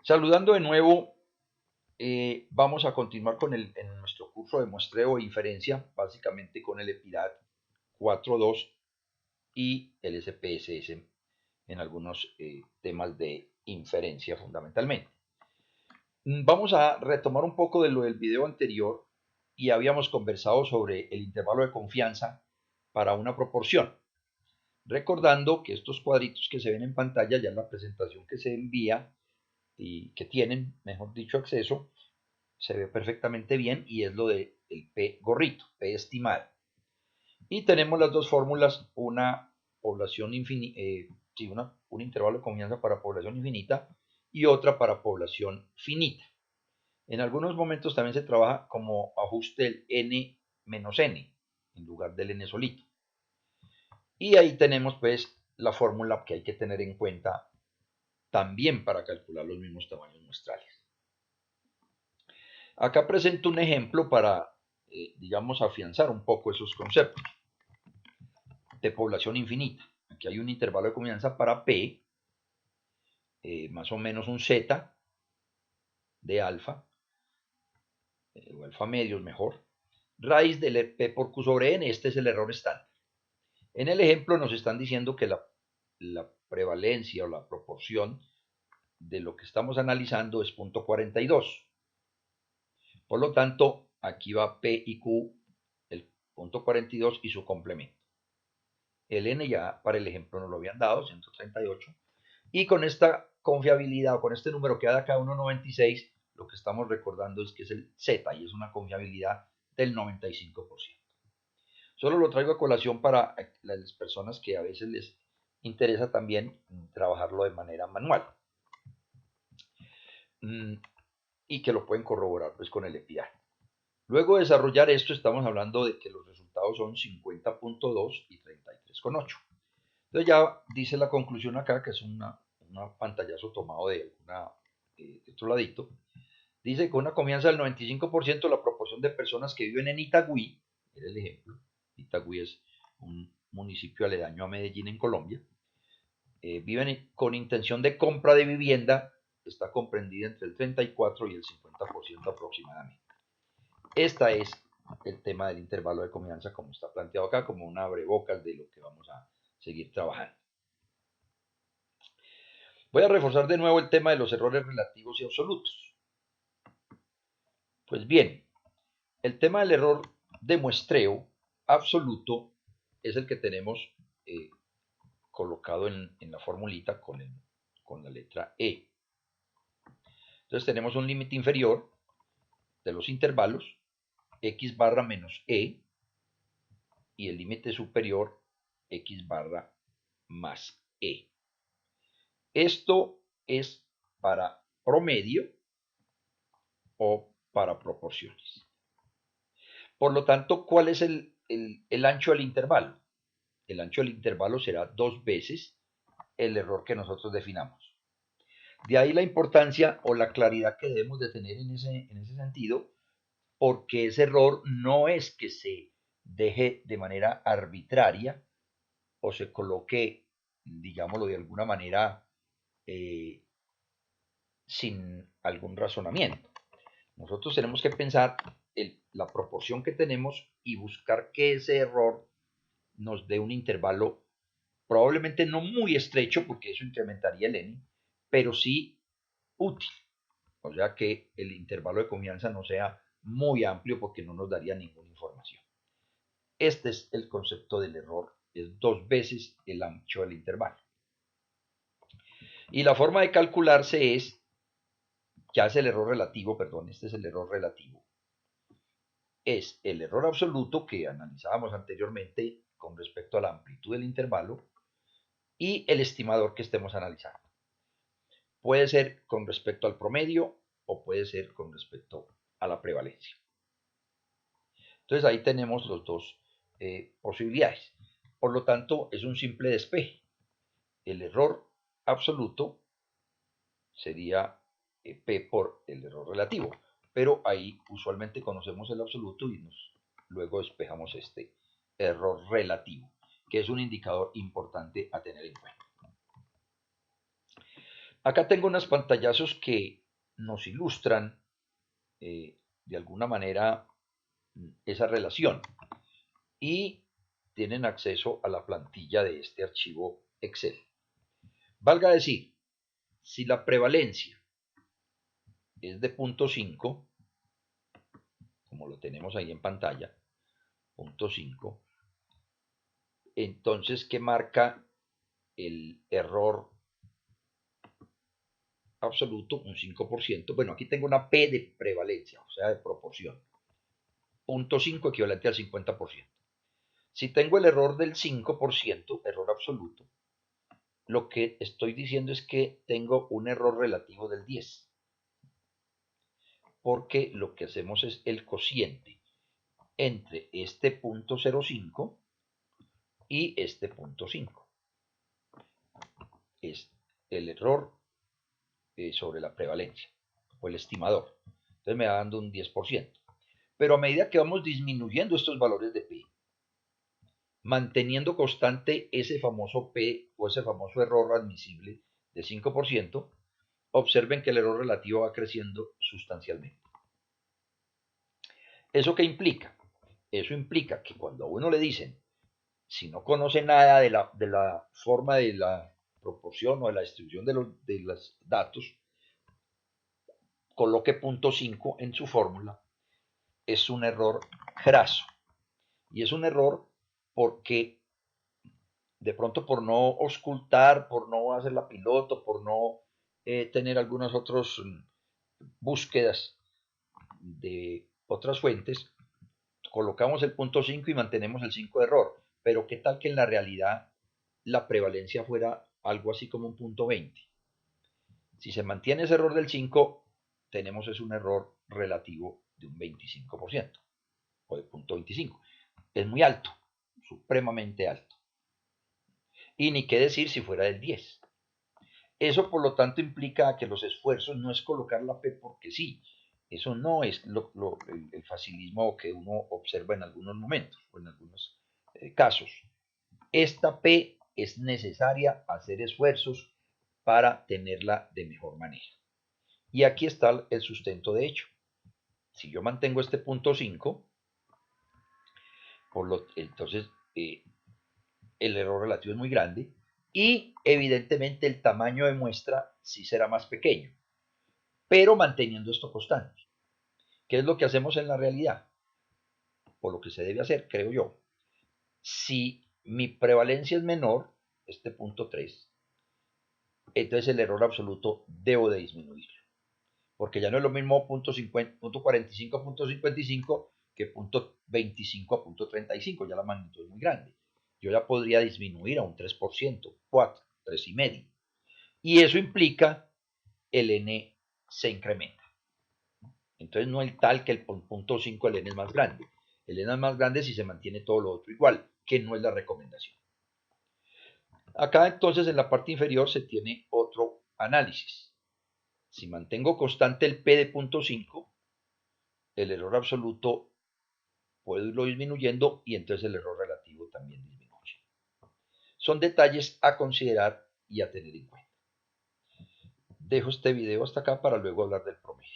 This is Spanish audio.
Saludando de nuevo, vamos a continuar en nuestro curso de muestreo e inferencia, básicamente con el EPIRAD 4.2 y el SPSS en algunos temas de inferencia fundamentalmente. Vamos a retomar un poco de lo del video anterior y habíamos conversado sobre el intervalo de confianza para una proporción. Recordando que estos cuadritos que se ven en pantalla ya en la presentación que se envía y que tienen, mejor dicho, acceso, se ve perfectamente bien y es lo del P gorrito, P estimado. Y tenemos las dos fórmulas, una población infinita, sí, un intervalo de confianza para población infinita y otra para población finita. En algunos momentos también se trabaja como ajuste del n menos n en lugar del n solito. Y ahí tenemos pues la fórmula que hay que tener en cuenta también para calcular los mismos tamaños muestrales. Acá presento un ejemplo para, digamos, afianzar un poco esos conceptos de población infinita. Aquí hay un intervalo de confianza para P, más o menos un Z de alfa, o alfa medio es mejor, raíz del P por Q sobre N, este es el error estándar. En el ejemplo nos están diciendo que la prevalencia o la proporción de lo que estamos analizando es 0.42. Por lo tanto, aquí va P y Q, el 0.42 y su complemento. El n ya para el ejemplo nos lo habían dado, 138. Y con esta confiabilidad o con este número que da acá 1.96, lo que estamos recordando es que es el z y es una confiabilidad del 95%. Solo lo traigo a colación para las personas que a veces les interesa también trabajarlo de manera manual. Y que lo pueden corroborar pues con el EPI. Luego de desarrollar esto, estamos hablando de que los resultados son 50.2 y 33.8. Entonces ya dice la conclusión acá, que es una pantallazo tomado de otro ladito. Dice que con una confianza del 95% la proporción de personas que viven en Itagüí, era el ejemplo, Itagüí es un municipio aledaño a Medellín en Colombia, viven con intención de compra de vivienda, está comprendida entre el 34 y el 50% aproximadamente. Este es el tema del intervalo de confianza como está planteado acá, como un abrebocas de lo que vamos a seguir trabajando. Voy a reforzar de nuevo el tema de los errores relativos y absolutos. Pues bien, el tema del error de muestreo absoluto es el que tenemos colocado en la formulita con la letra E. Entonces tenemos un límite inferior de los intervalos, x barra menos E, y el límite superior, x barra más E. Esto es para promedio o para proporciones. Por lo tanto, ¿cuál es el ancho del intervalo? El ancho del intervalo será 2 veces el error que nosotros definamos. De ahí la importancia o la claridad que debemos de tener en ese sentido, porque ese error no es que se deje de manera arbitraria o se coloque, digámoslo de alguna manera, sin algún razonamiento. Nosotros tenemos que pensar la proporción que tenemos y buscar que ese error nos dé un intervalo probablemente no muy estrecho, porque eso incrementaría el n, pero sí útil. O sea que el intervalo de confianza no sea muy amplio porque no nos daría ninguna información. Este es el concepto del error, es 2 veces el ancho del intervalo. Y la forma de calcularse es, ya es el error relativo, perdón, este es el error relativo. Es el error absoluto que analizábamos anteriormente con respecto a la amplitud del intervalo y el estimador que estemos analizando. Puede ser con respecto al promedio o puede ser con respecto a la prevalencia. Entonces ahí tenemos las dos posibilidades. Por lo tanto, es un simple despeje. El error absoluto sería P por el error relativo, pero ahí usualmente conocemos el absoluto y luego despejamos este error relativo, que es un indicador importante a tener en cuenta. Acá tengo unos pantallazos que nos ilustran de alguna manera esa relación y tienen acceso a la plantilla de este archivo Excel. Valga decir, si la prevalencia es de 0.5, como lo tenemos ahí en pantalla, 0.5, entonces, ¿qué marca el error absoluto? Un 5%. Bueno, aquí tengo una P de prevalencia, o sea, de proporción. 0.5 equivalente al 50%. Si tengo el error del 5%, error absoluto, lo que estoy diciendo es que tengo un error relativo del 10, porque lo que hacemos es el cociente entre este 0.05 y este 0.5. Es el error sobre la prevalencia o el estimador. Entonces me va dando un 10%. Pero a medida que vamos disminuyendo estos valores de P, manteniendo constante ese famoso P o ese famoso error admisible de 5%, observen que el error relativo va creciendo sustancialmente. ¿Eso qué implica? Eso implica que cuando a uno le dicen, si no conoce nada de la forma de la proporción o de la distribución de los datos, coloque 0.5 en su fórmula, es un error graso. Y es un error porque de pronto por no ocultar, por no hacer la piloto, por no tener algunas otras búsquedas de otras fuentes, colocamos el 0.5 y mantenemos el 5 de error. Pero qué tal que en la realidad la prevalencia fuera algo así como un 0.20. Si se mantiene ese error del 5, tenemos es un error relativo de un 25% o de 0.25. Es muy alto, supremamente alto. Y ni qué decir si fuera del 10. Eso, por lo tanto, implica que los esfuerzos no es colocar la P porque sí. Eso no es el facilismo que uno observa en algunos momentos o en algunos casos. Esta P es necesaria hacer esfuerzos para tenerla de mejor manera. Y aquí está el sustento de hecho. Si yo mantengo este 0.5, entonces el error relativo es muy grande y evidentemente el tamaño de muestra sí será más pequeño, pero manteniendo esto constante. ¿Qué es lo que hacemos en la realidad? O lo que se debe hacer, creo yo. Si mi prevalencia es menor, este 0.3, entonces el error absoluto debo de disminuirlo. Porque ya no es lo mismo 0.45 a 0.55 que 0.25 a 0.35, ya la magnitud es muy grande. Yo ya podría disminuir a un 3%, 4, 3,5. Y eso implica el n se incrementa. Entonces no es tal que el 0.5 el n es más grande. El n es más grande si se mantiene todo lo otro igual, que no es la recomendación. Acá entonces en la parte inferior se tiene otro análisis. Si mantengo constante el P de 0.5, el error absoluto puedo irlo disminuyendo y entonces el error relativo también disminuye. Son detalles a considerar y a tener en cuenta. Dejo este video hasta acá para luego hablar del promedio.